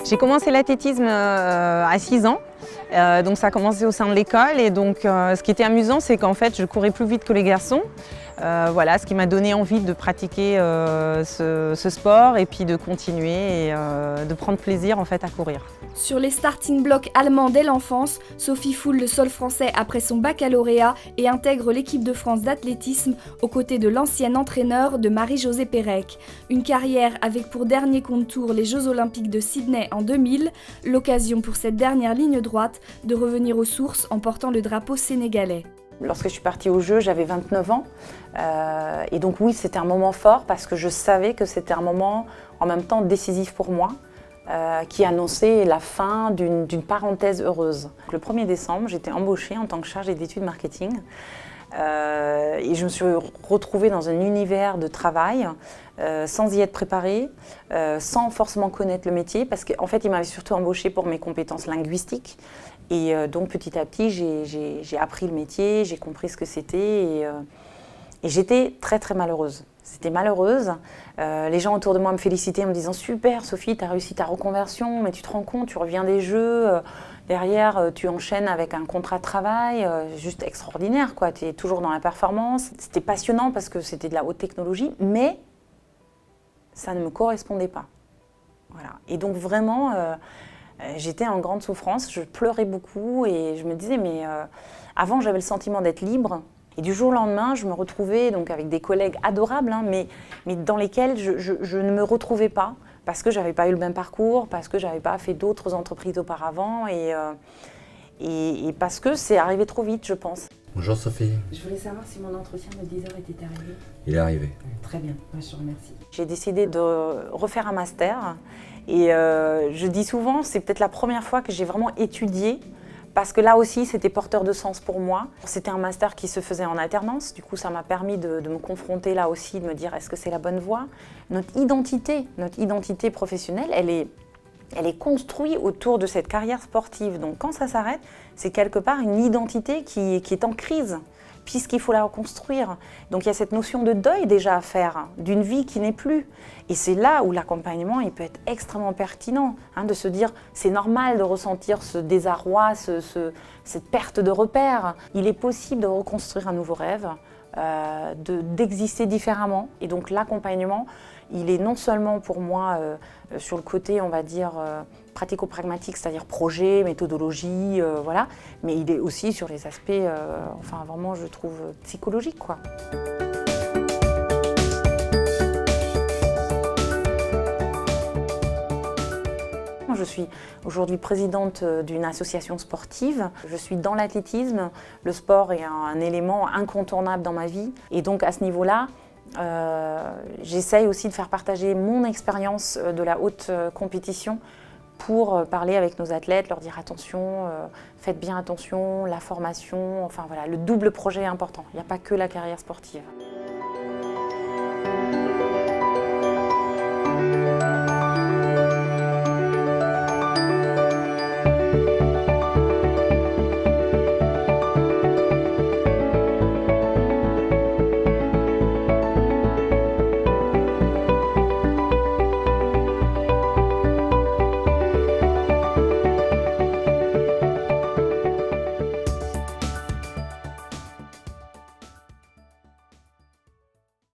J'ai commencé l'athlétisme à 6 ans, donc ça a commencé au sein de l'école et donc ce qui était amusant c'est qu'en fait je courais plus vite que les garçons. Voilà, ce qui m'a donné envie de pratiquer ce sport et puis de continuer et de prendre plaisir en fait à courir. Sur les starting blocks allemands dès l'enfance, Sophie foule le sol français après son baccalauréat et intègre l'équipe de France d'athlétisme aux côtés de l'ancien entraîneur de Marie-Josée Pérec. Une carrière avec pour dernier contour les Jeux Olympiques de Sydney en 2000, l'occasion pour cette dernière ligne droite de revenir aux sources en portant le drapeau sénégalais. Lorsque je suis partie aux Jeux, j'avais 29 ans et donc oui, c'était un moment fort parce que je savais que c'était un moment en même temps décisif pour moi qui annonçait la fin d'une parenthèse heureuse. Le 1er décembre, j'étais embauchée en tant que chargée d'études marketing et je me suis retrouvée dans un univers de travail sans y être préparée, sans forcément connaître le métier parce qu'en fait, il m'avait surtout embauchée pour mes compétences linguistiques. Et donc petit à petit, j'ai appris le métier, j'ai compris ce que c'était et j'étais très très malheureuse. C'était malheureuse. Les gens autour de moi me félicitaient en me disant « Super Sophie, tu as réussi ta reconversion, mais tu te rends compte, tu reviens des Jeux, derrière tu enchaînes avec un contrat de travail, juste extraordinaire quoi, tu es toujours dans la performance. » C'était passionnant parce que c'était de la haute technologie, mais ça ne me correspondait pas. Voilà. Et donc vraiment… j'étais en grande souffrance, je pleurais beaucoup et je me disais mais avant j'avais le sentiment d'être libre et du jour au lendemain je me retrouvais donc avec des collègues adorables mais dans lesquels je ne me retrouvais pas parce que j'avais pas eu le même parcours, parce que j'avais pas fait d'autres entreprises auparavant et parce que c'est arrivé trop vite je pense. Bonjour Sophie. Je voulais savoir si mon entretien de 10 heures était arrivé. Il est arrivé. Très bien, je te remercie. J'ai décidé de refaire un master et je dis souvent, c'est peut-être la première fois que j'ai vraiment étudié parce que là aussi, c'était porteur de sens pour moi. C'était un master qui se faisait en alternance, du coup ça m'a permis de me confronter là aussi, de me dire est-ce que c'est la bonne voie. Notre identité professionnelle, elle est construite autour de cette carrière sportive. Donc quand ça s'arrête, c'est quelque part une identité qui est en crise, puisqu'il faut la reconstruire. Donc il y a cette notion de deuil déjà à faire, d'une vie qui n'est plus. Et c'est là où l'accompagnement il peut être extrêmement pertinent, de se dire c'est normal de ressentir ce désarroi, cette perte de repères. Il est possible de reconstruire un nouveau rêve, d'exister différemment. Et donc l'accompagnement, il est non seulement pour moi sur le côté, on va dire, pratico-pragmatique, c'est-à-dire projet, méthodologie, voilà, mais il est aussi sur les aspects, enfin vraiment je trouve, psychologiques, quoi. Je suis aujourd'hui présidente d'une association sportive. Je suis dans l'athlétisme. Le sport est un élément incontournable dans ma vie. Et donc à ce niveau-là, j'essaye aussi de faire partager mon expérience de la haute compétition pour parler avec nos athlètes, leur dire attention, faites bien attention, la formation, enfin voilà, le double projet est important. Il n'y a pas que la carrière sportive.